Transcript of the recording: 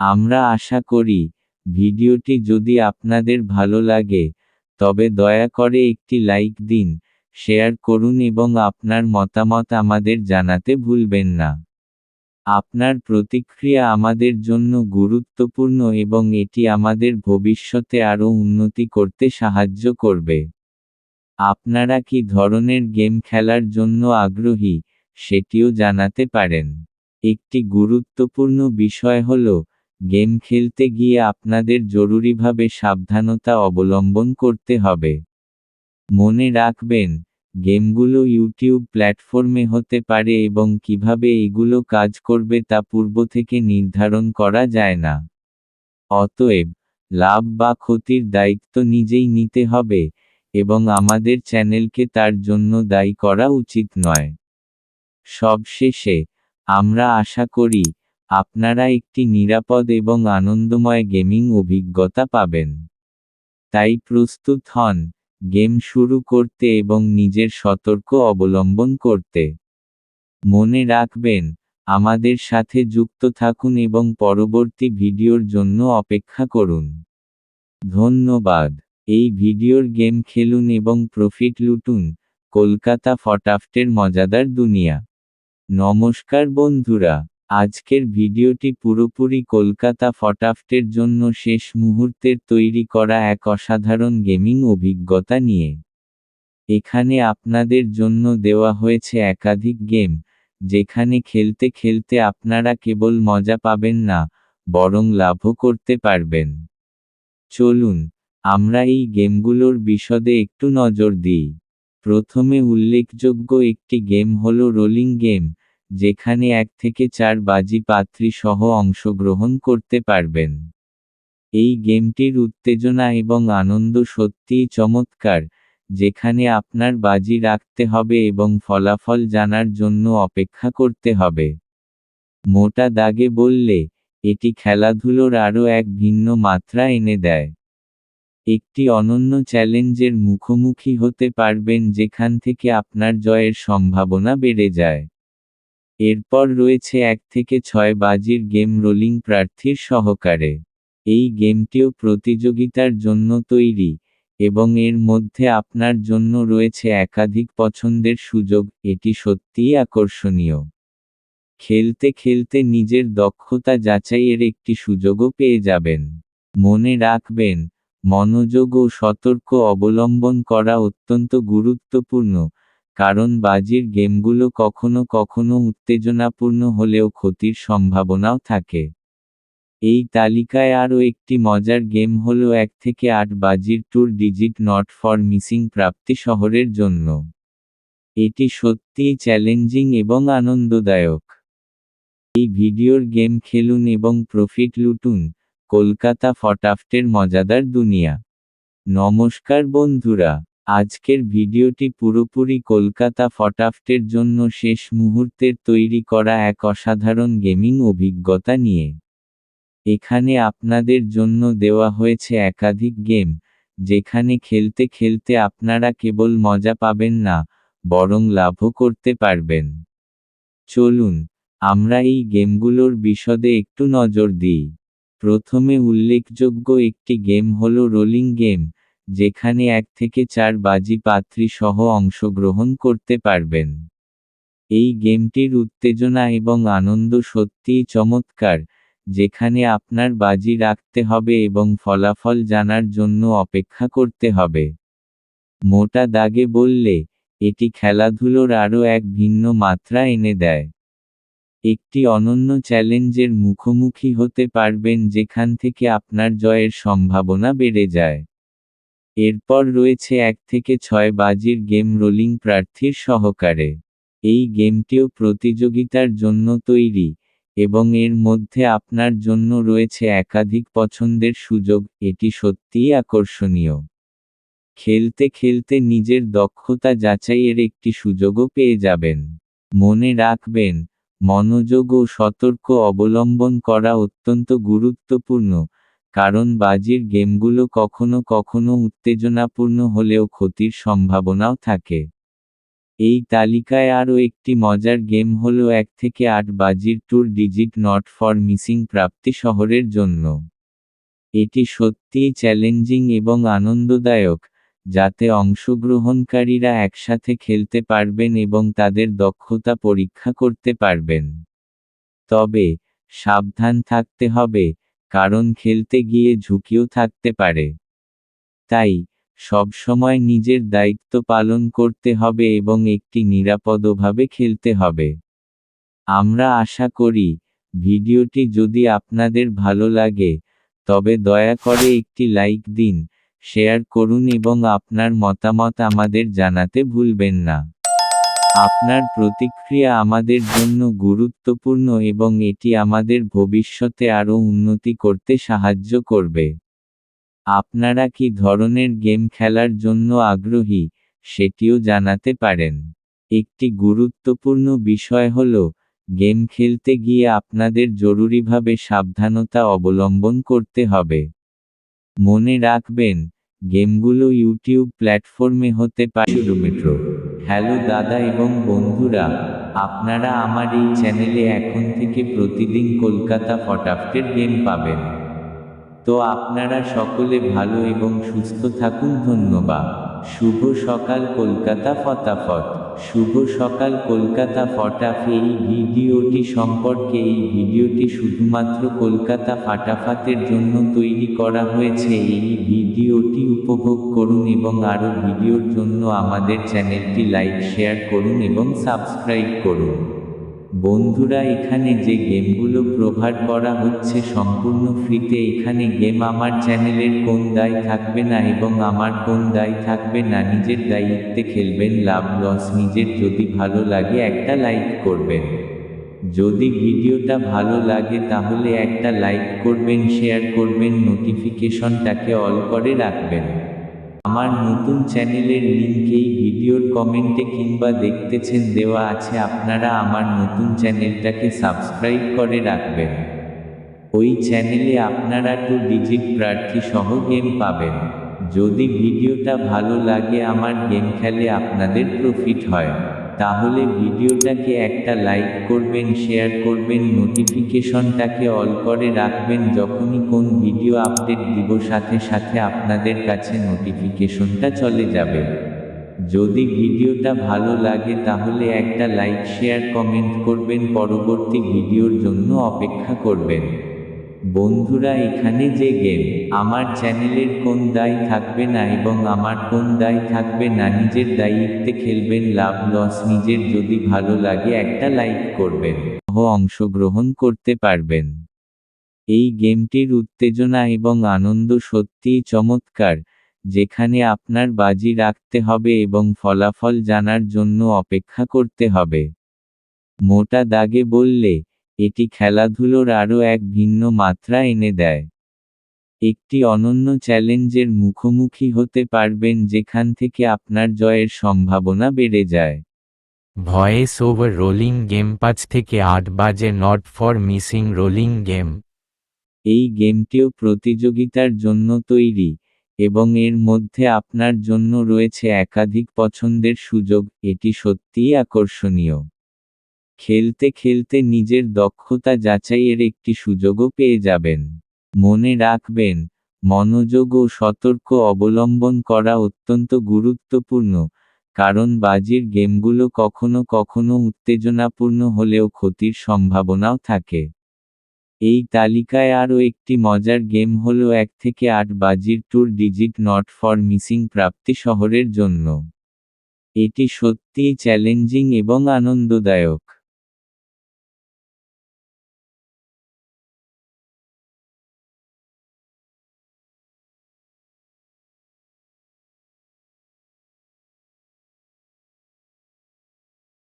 আমরা আশা করি ভিডিওটি যদি আপনাদের ভালো লাগে তবে দয়া করে একটি লাইক দিন, শেয়ার করুন এবং আপনার মতামত আমাদের জানাতে ভুলবেন না। আপনার প্রতিক্রিয়া আমাদের জন্য গুরুত্বপূর্ণ এবং এটি আমাদের ভবিষ্যতে আরও উন্নতি করতে সাহায্য করবে। আপনারা কী ধরনের গেম খেলার জন্য আগ্রহী সেটিও জানাতে পারেন। একটি গুরুত্বপূর্ণ বিষয় হল, গেম খেলতে গিয়ে আপনাদের জরুরিভাবে সাবধানতা অবলম্বন করতে হবে। মনে রাখবেন, গেমগুলো ইউটিউব প্ল্যাটফর্মে হতে পারে এবং কিভাবে এগুলো কাজ করবে তা পূর্ব থেকে নির্ধারণ করা যায় না। অতএব, লাভ বা ক্ষতির দায়িত্ব নিজেই নিতে হবে, এবং আমাদের চ্যানেলকে তার জন্য দায়ী করা উচিত নয়। সবশেষে, আমরা আশা করি আপনারা একটি নিরাপদ এবং আনন্দময় গেমিং অভিজ্ঞতা পাবেন। তাই প্রস্তুত হন গেম শুরু করতে এবং নিজের সতর্ক অবলম্বন করতে। মনে রাখবেন, আমাদের সাথে যুক্ত থাকুন এবং পরবর্তী ভিডিওর জন্য অপেক্ষা করুন। ধন্যবাদ। এই ভিডিওর গেম খেলুন এবং প্রফিট লুটুন, কলকাতা ফটাফটের মজাদার দুনিয়া। নমস্কার বন্ধুরা, আজকের ভিডিওটি পুরোপুরি কলকাতা ফটাফটের জন্য শেষ মুহূর্তের তৈরি করা এক অসাধারণ গেমিং অভিজ্ঞতা নিয়ে। এখানে আপনাদের জন্য দেওয়া হয়েছে একাধিক গেম, যেখানে খেলতে খেলতে আপনারা কেবল মজা পাবেন না, বরং লাভও করতে পারবেন। চলুন, আমরা এই গেমগুলোর বিশদে একটু নজর দিই। প্রথমে উল্লেখযোগ্য একটি গেম হল রোলিং গেম, যেখানে 1 থেকে 4 বাজি পাত্রী সহ অংশগ্রহণ করতে পারবেন। এই গেমটির উত্তেজনা এবং আনন্দ সত্যিই চমৎকার, যেখানে আপনার বাজি রাখতে হবে এবং ফলাফল জানার জন্য অপেক্ষা করতে হবে। মোটা দাগে বললে, এটি খেলাধুলোর আরও এক ভিন্ন মাত্রা এনে দেয়। একটি অনন্য চ্যালেঞ্জের মুখোমুখি হতে পারবেন যেখান থেকে আপনার জয়ের সম্ভাবনা বেড়ে যায়। এরপর রয়েছে 1 থেকে 6 বাজির গেম রোলিং প্রার্থীর সহকারে। এই গেমটিও প্রতিযোগিতার জন্য তৈরি, এবং এর মধ্যে আপনার জন্য রয়েছে একাধিক পছন্দের সুযোগ। এটি সত্যিই আকর্ষণীয়। খেলতে খেলতে নিজের দক্ষতা যাচাইয়ের একটি সুযোগও পেয়ে যাবেন। মনে রাখবেন, মনোযোগ ও সতর্ক অবলম্বন করা অত্যন্ত গুরুত্বপূর্ণ, কারণ বাজির গেমগুলো কখনো কখনো উত্তেজনাপূর্ণ হলেও ক্ষতির সম্ভাবনাও থাকে। এই তালিকায় আরও একটি মজার গেম হল 1 থেকে 8 বাজির tour digit not for missing প্রাপ্তি শহরের জন্য। এটি সত্যিই চ্যালেঞ্জিং এবং আনন্দদায়ক। এই ভিডিওর গেম খেলুন এবং প্রফিট লুটুন, কলকাতা ফটাফটের মজাদার দুনিয়া। নমস্কার বন্ধুরা, আজকের ভিডিওটি পুরোপুরি কলকাতা ফটাফটের জন্য শেষ মুহূর্তের তৈরি করা এক অসাধারণ গেমিং অভিজ্ঞতা নিয়ে। এখানে আপনাদের জন্য দেওয়া হয়েছে একাধিক গেম, যেখানে খেলতে খেলতে আপনারা কেবল মজা পাবেন না, বরং লাভও করতে পারবেন। চলুন, আমরা এই গেমগুলোর বিশদে একটু নজর দিই। প্রথমে উল্লেখযোগ্য একটি গেম হল রোলিং গেম, যেখানে 1 থেকে 4 বাজি পাত্রী সহ অংশগ্রহণ করতে পারবেন। এই গেমটির উত্তেজনা এবং আনন্দ সত্যিই চমৎকার, যেখানে আপনার বাজি রাখতে হবে এবং ফলাফল জানার জন্য অপেক্ষা করতে হবে। মোটা দাগে বললে, এটি খেলাধুলোর আরও এক ভিন্ন মাত্রা এনে দেয়। একটি অনন্য চ্যালেঞ্জের মুখোমুখি হতে পারবেন যেখান থেকে আপনার জয়ের সম্ভাবনা বেড়ে যায়। এরপর রয়েছে 1 থেকে 6 বাজির গেম রোলিং প্রার্থীর সহকারে। এই গেমটিও প্রতিযোগিতার জন্য তৈরি, এবং এর মধ্যে আপনার জন্য রয়েছে একাধিক পছন্দের সুযোগ। এটি সত্যিই আকর্ষণীয়। খেলতে খেলতে নিজের দক্ষতা যাচাইয়ের একটি সুযোগও পেয়ে যাবেন। মনে রাখবেন, মনোযোগ ও সতর্ক অবলম্বন করা অত্যন্ত গুরুত্বপূর্ণ, কারণ বাজির গেমগুলো কখনো কখনো উত্তেজনাপূর্ণ হলেও ক্ষতির সম্ভাবনাও থাকে। এই তালিকায় আরও একটি মজার গেম হল 1 থেকে 8 বাজির 2 ডিজিট নট ফর মিসিং প্রাপ্তি শহরের জন্য। এটি সত্যিই চ্যালেঞ্জিং এবং আনন্দদায়ক, যাতে অংশগ্রহণকারীরা একসাথে খেলতে পারবেন এবং তাদের দক্ষতা পরীক্ষা করতে পারবেন। তবে সাবধান থাকতে হবে, কারণ খেলতে গিয়ে ঝুঁকিও থাকতে পারে। তাই সবসময় নিজের দায়িত্ব পালন করতে হবে এবং একটি নিরাপদভাবে খেলতে হবে। আমরা আশা করি ভিডিওটি যদি আপনাদের ভালো লাগে, তবে দয়া করে একটি লাইক দিন, শেয়ার করুন এবং আপনার মতামত আমাদের জানাতে ভুলবেন না। আপনার প্রতিক্রিয়া আমাদের জন্য গুরুত্বপূর্ণ এবং এটি আমাদের ভবিষ্যতে আরও উন্নতি করতে সাহায্য করবে। আপনারা কি ধরনের গেম খেলার জন্য আগ্রহী, সেটিও জানাতে পারেন। একটি গুরুত্বপূর্ণ বিষয় হল, গেম খেলতে গিয়ে আপনাদের জরুরিভাবে সাবধানতা অবলম্বন করতে হবে। মনে রাখবেন, গেমগুলো ইউটিউব প্ল্যাটফর্মে হতে পারে। হ্যালো দাদা এবং বন্ধুরা, আপনারা আমার এই চ্যানেলে এখন থেকে প্রতিদিন কলকাতা ফটাফটের গেম পাবেন। তো আপনারা সকলে ভালো এবং সুস্থ থাকুন। ধন্যবাদ। শুভ সকাল কলকাতা ফটাফট। শুভ সকাল কলকাতা ফটাফট। এই ভিডিওটি সম্পর্কে এই ভিডিওটি শুধুমাত্র কলকাতা ফাটাফাতের জন্য তৈরি করা হয়েছে। এই ভিডিওটি উপভোগ করুন এবং আরও ভিডিওর জন্য আমাদের চ্যানেলটি লাইক শেয়ার করুন এবং সাবস্ক্রাইব করুন। বন্ধুরা, এখানে যে গেমগুলো প্রোভাইড করা হচ্ছে সম্পূর্ণ ফ্রিতে। এখানে গেম আমার চ্যানেলের কোন দায় থাকবে না এবং আমার কোন দায় থাকবে না। নিজের দায়িত্বে খেলবেন, লাভ লস নিজের। যদি ভালো লাগে একটা লাইক করবেন। যদি ভিডিওটা ভালো লাগে তাহলে একটা লাইক করবেন, শেয়ার করবেন, নোটিফিকেশনটাকে অল করে রাখবেন। আমার নতুন চ্যানেলের লিংক এই ভিডিওর কমেন্টে কিংবা দেখতেছেন দেওয়া আছে। আপনারা আমার নতুন চ্যানেলটাকে সাবস্ক্রাইব করে রাখবেন। ওই চ্যানেলে আপনারা 2 ডিজিট প্রার্থী সহ গেম পাবেন। যদি ভিডিওটা ভালো লাগে, আমার গেম খেলে আপনাদের প্রফিট হয়, তাহলে ভিডিওটাকে একটা লাইক করবেন, শেয়ার করবেন, নোটিফিকেশনটাকে অল করে রাখবেন। যখনই কোন ভিডিও আপডেট দিব সাথে সাথে আপনাদের কাছে নোটিফিকেশনটা চলে যাবে। যদি ভিডিওটা ভালো লাগে তাহলে একটা লাইক শেয়ার কমেন্ট করবেন। পরবর্তী ভিডিওর জন্য অপেক্ষা করবেন। বন্ধুরা, এখানে যে গেম, আমার চ্যানেলের কোন দায় থাকবে না এবং আমার কোন দায় থাকবে না। নিজের দায়িত্বে খেলবেন, লাভ লস নিজের। যদি ভালো লাগে একটা লাইক করবেন, অংশগ্রহণ করতে পারবেন। এই গেমটির উত্তেজনা এবং আনন্দ সত্যিই চমৎকার, যেখানে আপনার বাজি রাখতে হবে এবং ফলাফল জানার জন্য অপেক্ষা করতে হবে। মোটা দাগে বললে, এটি খেলাধুলোর আরও এক ভিন্ন মাত্রা এনে দেয়। একটি অনন্য চ্যালেঞ্জের মুখোমুখি হতে পারবেন যেখান থেকে আপনার জয়ের সম্ভাবনা বেড়ে যায়। ভয়েস ওভার রোলিং গেম 5 থেকে 8 বাজে not for missing rolling game. এই গেমটিও প্রতিযোগিতার জন্য তৈরি, এবং এর মধ্যে আপনার জন্য রয়েছে একাধিক পছন্দের সুযোগ। এটি সত্যিই আকর্ষণীয়। খেলতে খেলতে নিজের দক্ষতা যাচাইয়ের একটি সুযোগও পেয়ে যাবেন। মনে রাখবেন, মনোযোগ ও সতর্ক অবলম্বন করা অত্যন্ত গুরুত্বপূর্ণ, কারণ বাজির গেমগুলো কখনো কখনো উত্তেজনাপূর্ণ হলেও ক্ষতির সম্ভাবনাও থাকে। এই তালিকায় আরও একটি মজার গেম হল 1 থেকে 8 বাজির 2 ডিজিট নট ফর মিসিং প্রাপ্তি শহরের জন্য। এটি সত্যিই চ্যালেঞ্জিং এবং আনন্দদায়ক।